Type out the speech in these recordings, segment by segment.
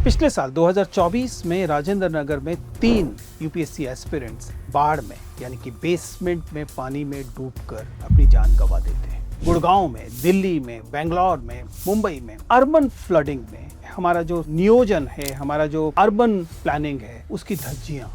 पिछले साल 2024 में राजेंद्र नगर में 3 यूपीएससी एस्पिरेंट्स बाढ़ में यानी कि बेसमेंट में पानी में डूबकर अपनी जान गंवा देते हैं। गुड़गांव में, दिल्ली में, बेंगलोर में, मुंबई में अर्बन फ्लडिंग में हमारा जो नियोजन है, हमारा जो अर्बन प्लानिंग है, उसकी धज्जियां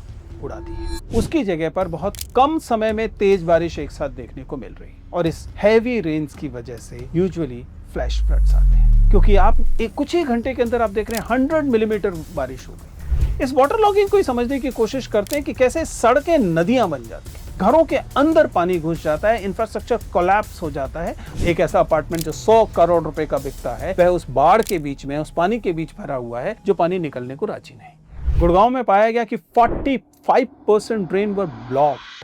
उड़ा दी है। उसकी जगह पर बहुत कम समय में तेज बारिश एक साथ देखने को मिल रही है और इस हैवी रेन्स की वजह से यूजुअली फ्लैश फ्लड्स आते हैं, क्योंकि आप कुछ ही घंटे के अंदर आप देख रहे हैं 100 मिलीमीटर बारिश हो गई। इस वाटर लॉगिंग को समझने की कोशिश करते हैं कि कैसे सड़कें नदियां बन जाती हैं, घरों के अंदर पानी घुस जाता है, इंफ्रास्ट्रक्चर कोलैप्स हो जाता है। एक ऐसा अपार्टमेंट जो 100 करोड़ रुपए का बिकता है, वह उस बाढ़ के बीच में, उस पानी के बीच भरा हुआ है जो पानी निकलने को राजी नहीं। गुड़गांव में पाया गया कि 45% ड्रेन वर ब्लॉक्ड।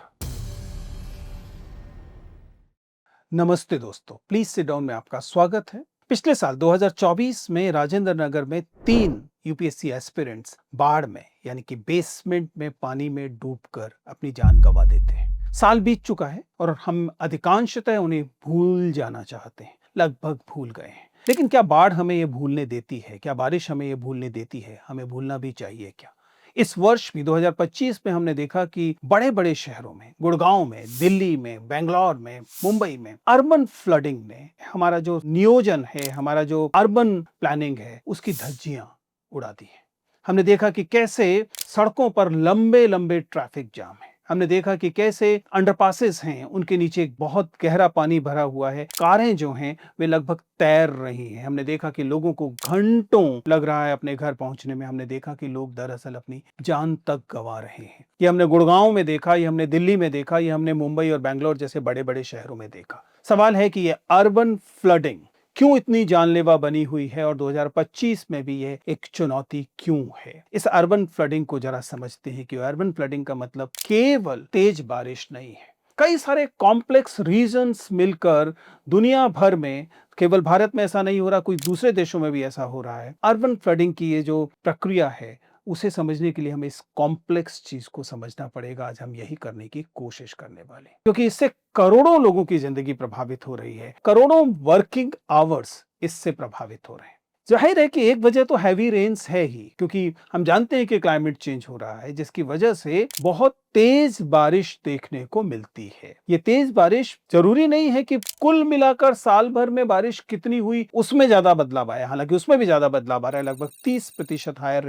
नमस्ते दोस्तों, प्लीज सिट डाउन में आपका स्वागत है। पिछले साल 2024 में राजेंद्र नगर में 3 यूपीएससी एस्पिरेंट्स बाढ़ में यानी कि बेसमेंट में पानी में डूबकर अपनी जान गंवा देते हैं। साल बीत चुका है और हम अधिकांशतः उन्हें भूल जाना चाहते हैं, लगभग भूल गए हैं। लेकिन क्या बाढ़ हमें ये भूलने देती है? क्या बारिश हमें ये भूलने देती है? हमें भूलना भी चाहिए क्या? इस वर्ष भी 2025 में हमने देखा कि बड़े बड़े शहरों में, गुड़गांव में, दिल्ली में, बेंगलोर में, मुंबई में अर्बन फ्लडिंग ने हमारा जो नियोजन है, हमारा जो अर्बन प्लानिंग है, उसकी धज्जियां उड़ा दी है। हमने देखा कि कैसे सड़कों पर लंबे लंबे ट्रैफिक जाम है। हमने देखा कि कैसे अंडरपासेस हैं, उनके नीचे बहुत गहरा पानी भरा हुआ है, कारें जो हैं वे लगभग तैर रही हैं। हमने देखा कि लोगों को घंटों लग रहा है अपने घर पहुंचने में। हमने देखा कि लोग दरअसल अपनी जान तक गंवा रहे हैं। ये हमने गुड़गांव में देखा, ये हमने दिल्ली में देखा, ये हमने मुंबई और बेंगलोर जैसे बड़े बड़े शहरों में देखा। सवाल है कि ये अर्बन फ्लडिंग क्यों इतनी जानलेवा बनी हुई है और 2025 में भी ये एक चुनौती क्यों है? इस अर्बन फ्लडिंग को जरा समझते हैं कि अर्बन फ्लडिंग का मतलब केवल तेज बारिश नहीं है। कई सारे कॉम्प्लेक्स रीजंस मिलकर दुनिया भर में, केवल भारत में ऐसा नहीं हो रहा, कोई दूसरे देशों में भी ऐसा हो रहा है। अर्बन फ्लडिंग की ये जो प्रक्रिया है, उसे समझने के लिए हमें इस कॉम्प्लेक्स चीज को समझना पड़ेगा। आज हम यही करने की कोशिश करने वाले हैं, क्योंकि इससे करोड़ों लोगों की जिंदगी प्रभावित हो रही है, करोड़ों वर्किंग आवर्स इससे प्रभावित हो रहे हैं। जाहिर है कि एक वजह तो हैवी रेन्स है ही, क्योंकि हम जानते हैं कि क्लाइमेट चेंज हो रहा है, जिसकी वजह से बहुत तेज बारिश देखने को मिलती है। ये तेज बारिश जरूरी नहीं है कि कुल मिलाकर साल भर में बारिश कितनी हुई उसमें ज्यादा बदलाव आया, हालांकि उसमें भी ज्यादा बदलाव आ रहा है। लगभग 30% हायर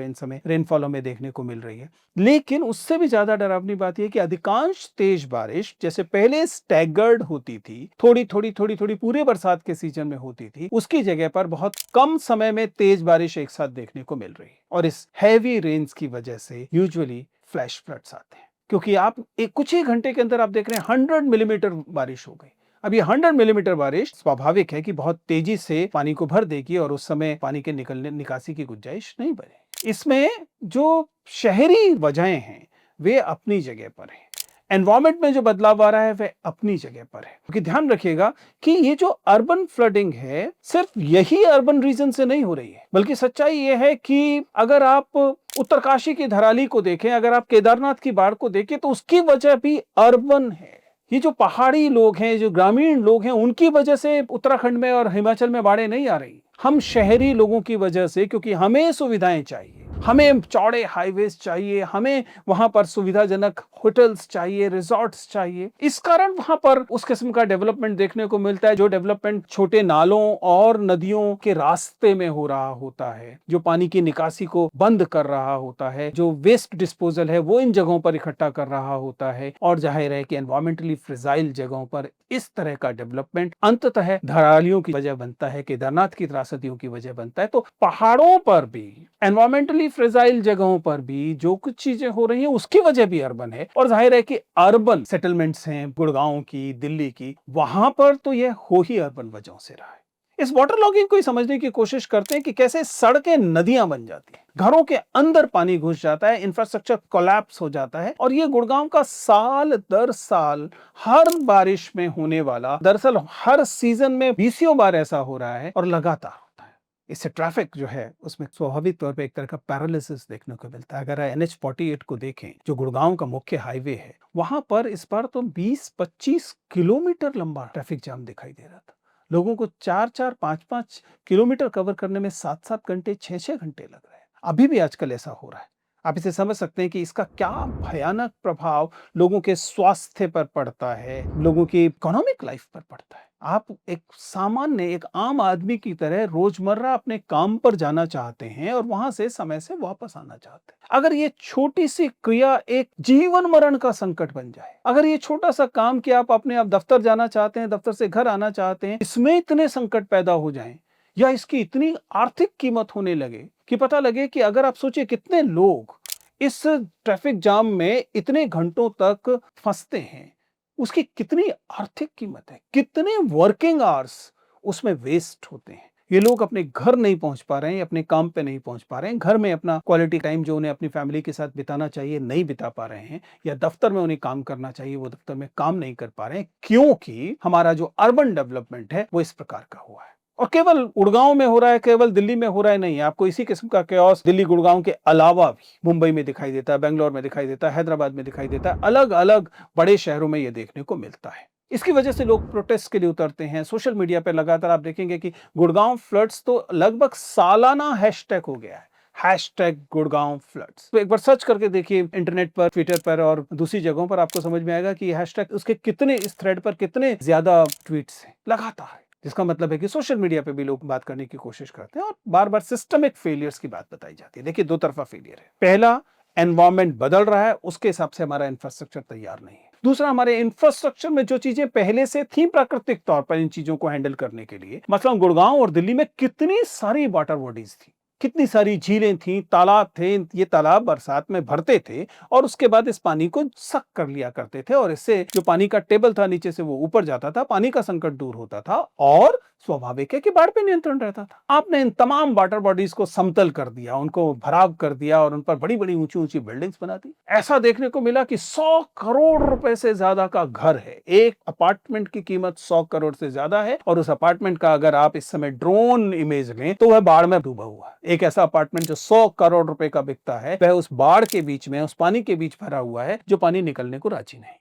रेनफॉल हमें देखने को मिल रही है। लेकिन उससे भी ज्यादा डरावनी बात यह कि अधिकांश तेज बारिश जैसे पहले स्टैगर्ड होती थी, थोड़ी थोड़ी थोड़ी थोड़ी पूरे बरसात के सीजन में होती थी, उसकी जगह पर बहुत कम समय में तेज बारिश एक साथ देखने को मिल रही है। और इस हैवी रेन्स की वजह से यूजुअली फ्लैश फ्लड्स आते हैं, क्योंकि आप कुछ ही घंटे के अंदर आप देख रहे हैं 100 मिलीमीटर बारिश हो गई। अब ये 100 मिलीमीटर बारिश स्वाभाविक है कि बहुत तेजी से पानी को भर देगी और उस समय पानी के निकासी की गुंजाइश नहीं बने। इसमें जो शहरी वजहें हैं वे अपनी जगह पर हैं, एनवायरमेंट में जो बदलाव आ रहा है वह अपनी जगह पर है। क्योंकि ध्यान रखिएगा कि ये जो अर्बन फ्लडिंग है सिर्फ यही अर्बन रीजन से नहीं हो रही है, बल्कि सच्चाई ये है कि अगर आप उत्तरकाशी की धराली को देखें, अगर आप केदारनाथ की बाढ़ को देखें, तो उसकी वजह भी अर्बन है। ये जो पहाड़ी लोग हैं, जो ग्रामीण लोग हैं, उनकी वजह से उत्तराखंड में और हिमाचल में बाढ़ें नहीं आ रही। हम शहरी लोगों की वजह से, क्योंकि हमें सुविधाएं चाहिए, हमें चौड़े हाईवेज चाहिए, हमें वहां पर सुविधाजनक होटल्स चाहिए, रिजॉर्ट्स चाहिए, इस कारण वहां पर उस किस्म का डेवलपमेंट देखने को मिलता है, जो डेवलपमेंट छोटे नालों और नदियों के रास्ते में हो रहा होता है, जो पानी की निकासी को बंद कर रहा होता है, जो वेस्ट डिस्पोजल है वो इन जगहों पर इकट्ठा कर रहा होता है। और जाहिर है कि एनवायरमेंटली फ्रेजाइल जगहों पर इस तरह का डेवलपमेंट अंततः धरालियों की वजह बनता है, केदारनाथ की त्रासदियों की वजह बनता है। तो पहाड़ों पर भी, एनवायरमेंटली फ्रेजाइल जगहों पर भी जो कुछ चीजें हो रही हैं उसकी वजह भी अर्बन है। और जाहिर है कि अर्बन सेटलमेंट्स हैं गुड़गांव की, दिल्ली की, वहां पर तो यह हो ही अर्बन वजहों से रहा है। इस वाटर लॉगिंग को समझने की कोशिश करते हैं कि कैसे सड़कें नदियां बन जाती हैं, घरों के अंदर पानी घुस जाता है, इंफ्रास्ट्रक्चर कोलैप्स हो जाता है। और ये गुड़गांव का साल दर साल हर बारिश में होने वाला, दरअसल हर सीजन में 20 बार ऐसा हो रहा है और लगातार होता है। इससे ट्रैफिक जो है उसमें स्वाभाविक तौर पे एक तरह का पैरालिसिस देखने को मिलता है। अगर NH-48 को देखें, जो गुड़गांव का मुख्य हाईवे है, वहां पर इस बार तो 20-25 किलोमीटर लंबा ट्रैफिक जाम दिखाई दे रहा था। लोगों को 4-4, 5-5 किलोमीटर कवर करने में 7-7 घंटे, 6-6 घंटे लग रहे हैं। अभी भी आजकल ऐसा हो रहा है। आप इसे समझ सकते हैं कि इसका क्या भयानक प्रभाव लोगों के स्वास्थ्य पर पड़ता है, लोगों की इकोनॉमिक लाइफ पर पड़ता है। आप एक सामान्य, एक आम आदमी की तरह रोजमर्रा अपने काम पर जाना चाहते हैं और वहां से समय से वापस आना चाहते हैं। अगर ये छोटी सी क्रिया एक जीवन मरण का संकट बन जाए, अगर ये छोटा सा काम कि आप अपने आप दफ्तर जाना चाहते हैं, दफ्तर से घर आना चाहते हैं, इसमें इतने संकट पैदा हो जाएं, या इसकी इतनी आर्थिक कीमत होने लगे कि पता लगे कि अगर आप सोचिए कितने लोग इस ट्रैफिक जाम में इतने घंटों तक फंसते हैं, उसकी कितनी आर्थिक कीमत है, कितने वर्किंग आवर्स उसमें वेस्ट होते हैं। ये लोग अपने घर नहीं पहुंच पा रहे हैं, अपने काम पे नहीं पहुंच पा रहे हैं, घर में अपना क्वालिटी टाइम जो उन्हें अपनी फैमिली के साथ बिताना चाहिए नहीं बिता पा रहे हैं, या दफ्तर में उन्हें काम करना चाहिए वो दफ्तर में काम नहीं कर पा रहे हैं, क्योंकि हमारा जो अर्बन डेवलपमेंट है वो इस प्रकार का हुआ है। और केवल गुड़गांव में हो रहा है, केवल दिल्ली में हो रहा है नहीं, आपको इसी किस्म का chaos दिल्ली गुड़गांव के अलावा भी मुंबई में दिखाई देता है, बेंगलोर में दिखाई देता है, हैदराबाद में दिखाई देता है, अलग अलग बड़े शहरों में ये देखने को मिलता है। इसकी वजह से लोग प्रोटेस्ट के लिए उतरते हैं। सोशल मीडिया पर लगातार आप देखेंगे कि गुड़गांव फ्लड्स तो लगभग सालाना हैशटैग हो गया है, हैशटैग गुड़गांव फ्लड्स। तो एक बार सर्च करके देखिए इंटरनेट पर, ट्विटर पर और दूसरी जगहों पर, आपको समझ में आएगा कि हैशटैग उसके कितने, इस थ्रेड पर कितने ज्यादा ट्वीट्स हैं लगातार। जिसका मतलब है कि सोशल मीडिया पे भी लोग बात करने की कोशिश करते हैं और बार बार सिस्टमिक फेलियर्स की बात बताई जाती है। देखिए, दो तरफा फेलियर है। पहला, एनवायरमेंट बदल रहा है, उसके हिसाब से हमारा इंफ्रास्ट्रक्चर तैयार नहीं है। दूसरा, हमारे इंफ्रास्ट्रक्चर में जो चीजें पहले से थी प्राकृतिक तौर पर इन चीजों को हैंडल करने के लिए, मतलब गुड़गांव और दिल्ली में कितनी सारी वाटर बॉडीज थी, कितनी सारी झीलें थी, तालाब थे। ये तालाब बरसात में भरते थे और उसके बाद इस पानी को सक कर लिया करते थे, और इससे जो पानी का टेबल था नीचे से वो ऊपर जाता था, पानी का संकट दूर होता था और स्वाभाविक है कि बाढ़ पे नियंत्रण रहता था। आपने इन तमाम वाटर बॉडीज को समतल कर दिया, उनको भराव कर दिया और उन पर बड़ी बड़ी ऊंची ऊंची बिल्डिंग्स बना दी। ऐसा देखने को मिला कि 100 करोड़ रुपए से ज्यादा का घर है, एक अपार्टमेंट की कीमत 100 करोड़ से ज्यादा है, और उस अपार्टमेंट का अगर आप इस समय ड्रोन इमेज लें तो वह बाढ़ में डूबा हुआ है। एक ऐसा अपार्टमेंट जो 100 करोड़ रुपए का बिकता है, वह उस बाढ़ के बीच में, उस पानी के बीच भरा हुआ है जो पानी निकलने को राजी नहीं।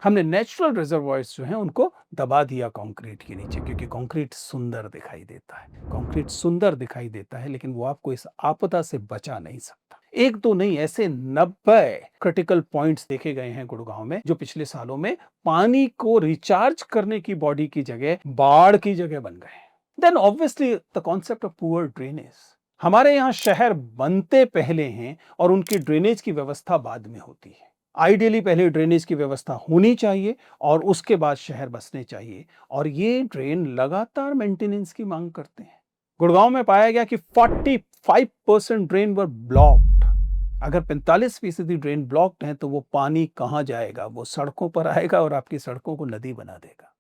हमने नेचुरल रिजर्वॉयर्स जो हैं उनको दबा दिया कंक्रीट के नीचे, क्योंकि कंक्रीट सुंदर दिखाई देता है, कंक्रीट सुंदर दिखाई देता है, लेकिन वो आपको इस आपदा से बचा नहीं सकता। एक दो नहीं, ऐसे 90 क्रिटिकल पॉइंट्स देखे गए हैं गुड़गांव में, जो पिछले सालों में पानी को रिचार्ज करने की बॉडी की जगह बाढ़ की जगह बन गए। Then obviously the concept of poor drainage. हमारे यहाँ शहर बनते पहले हैं और उनकी ड्रेनेज की व्यवस्था बाद में होती है। आइडियली पहले ड्रेनेज की व्यवस्था होनी चाहिए और उसके बाद शहर बसने चाहिए, और ये ड्रेन लगातार मेंटेनेंस की मांग करते हैं। गुड़गांव में पाया गया कि 45% ड्रेन वर ब्लॉक्ड। अगर 45% ड्रेन ब्लॉक्ड है तो वो पानी कहां जाएगा? वो सड़कों पर आएगा और आपकी सड़कों को नदी बना देगा।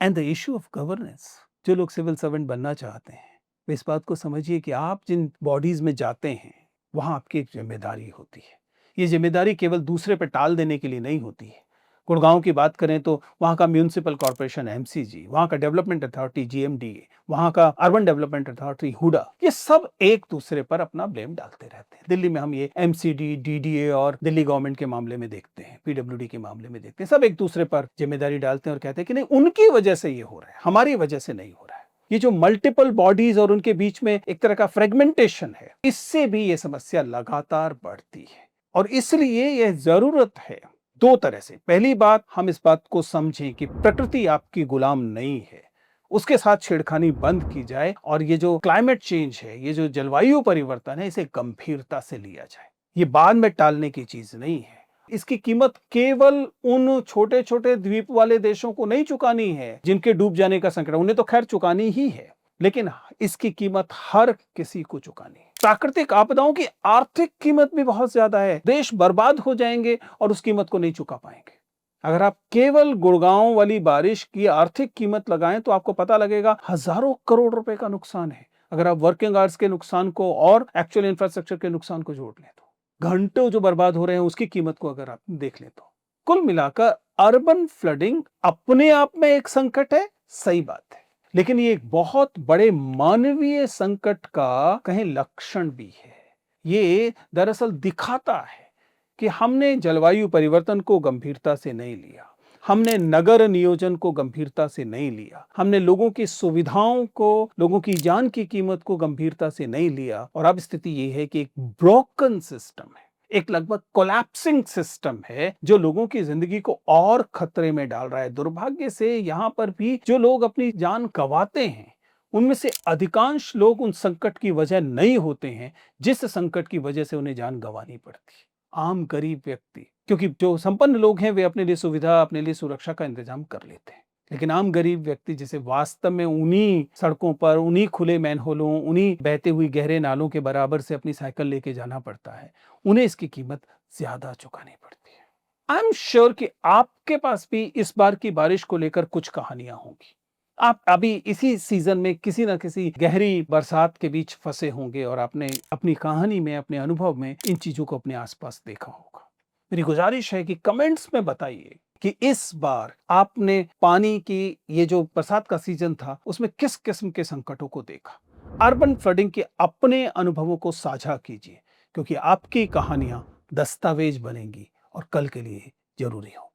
And the issue of governance, जो लोग सिविल सर्वेंट बनना चाहते हैं, वे इस बात को समझिए कि आप जिन बॉडीज में जाते हैं वहां आपकी एक जिम्मेदारी होती है। ये जिम्मेदारी केवल दूसरे पे टाल देने के लिए नहीं होती है। गुड़गांव की बात करें तो वहाँ का म्यूनिसिपल कॉर्पोरेशन एमसीजी, वहाँ का डेवलपमेंट अथॉरिटी जीएमडीए, वहाँ का अर्बन डेवलपमेंट अथॉरिटी हुडा, ये सब एक दूसरे पर अपना ब्लेम डालते रहते हैं। दिल्ली में हम ये एमसीडी, डीडीए और दिल्ली गवर्नमेंट के मामले में देखते हैं, पीडब्ल्यूडी के मामले में देखते हैं, सब एक दूसरे पर जिम्मेदारी डालते हैं और कहते हैं कि नहीं, उनकी वजह से ये हो रहा है, हमारी वजह से नहीं हो रहा है। ये जो मल्टीपल बॉडीज और उनके बीच में एक तरह का फ्रेगमेंटेशन है, इससे भी ये समस्या लगातार बढ़ती है। और इसलिए यह जरूरत है दो तरह से। पहली बात, हम इस बात को समझें कि प्रकृति आपकी गुलाम नहीं है, उसके साथ छेड़खानी बंद की जाए, और ये जो क्लाइमेट चेंज है, ये जो जलवायु परिवर्तन है, इसे गंभीरता से लिया जाए। ये बाद में टालने की चीज नहीं है। इसकी कीमत केवल उन छोटे छोटे द्वीप वाले देशों को नहीं चुकानी है जिनके डूब जाने का संकट, उन्हें तो खैर चुकानी ही है, लेकिन इसकी कीमत हर किसी को चुकानी है। प्राकृतिक आपदाओं की आर्थिक कीमत भी बहुत ज्यादा है, देश बर्बाद हो जाएंगे और उस कीमत को नहीं चुका पाएंगे। अगर आप केवल गुड़गांव वाली बारिश की आर्थिक कीमत लगाएं तो आपको पता लगेगा हजारों करोड़ रुपए का नुकसान है। अगर आप वर्किंग आवर्स के नुकसान को और एक्चुअल इंफ्रास्ट्रक्चर के नुकसान को जोड़ लें तो घंटों जो बर्बाद हो रहे हैं उसकी कीमत को अगर आप देख लें तो कुल मिलाकर अर्बन फ्लडिंग अपने आप में एक संकट है, सही बात है, लेकिन ये एक बहुत बड़े मानवीय संकट का कहीं लक्षण भी है। ये दरअसल दिखाता है कि हमने जलवायु परिवर्तन को गंभीरता से नहीं लिया, हमने नगर नियोजन को गंभीरता से नहीं लिया, हमने लोगों की सुविधाओं को, लोगों की जान की कीमत को गंभीरता से नहीं लिया और अब स्थिति ये है कि एक ब्रोकन सिस्टम है, एक लगभग कोलैप्सिंग सिस्टम है जो लोगों की जिंदगी को और खतरे में डाल रहा है। दुर्भाग्य से यहाँ पर भी जो लोग अपनी जान गंवाते हैं, उनमें से अधिकांश लोग उन संकट की वजह नहीं होते हैं जिस संकट की वजह से उन्हें जान गंवानी पड़ती है। आम गरीब व्यक्ति, क्योंकि जो संपन्न लोग हैं वे अपने लिए सुविधा, अपने लिए सुरक्षा का इंतजाम कर लेते हैं, लेकिन आम गरीब व्यक्ति जिसे वास्तव में उन्हीं सड़कों पर, उन्हीं खुले मैनहोलों, उन्हीं बहते हुए गहरे नालों के बराबर से अपनी साइकिल लेके जाना पड़ता है, उन्हें इसकी कीमत ज्यादा चुकानी पड़ती है। आई एम श्योर कि आपके पास भी इस बार की बारिश को लेकर कुछ कहानियां होंगी। आप अभी इसी सीजन में किसी न किसी गहरी बरसात के बीच फंसे होंगे और आपने अपनी कहानी में, अपने अनुभव में इन चीजों को अपने आसपास देखा होगा। मेरी गुजारिश है कि कमेंट्स में बताइए कि इस बार आपने पानी की, ये जो बरसात का सीजन था, उसमें किस किस्म के संकटों को देखा। अर्बन फ्लडिंग के अपने अनुभवों को साझा कीजिए, क्योंकि आपकी कहानियां दस्तावेज बनेंगी और कल के लिए जरूरी हो।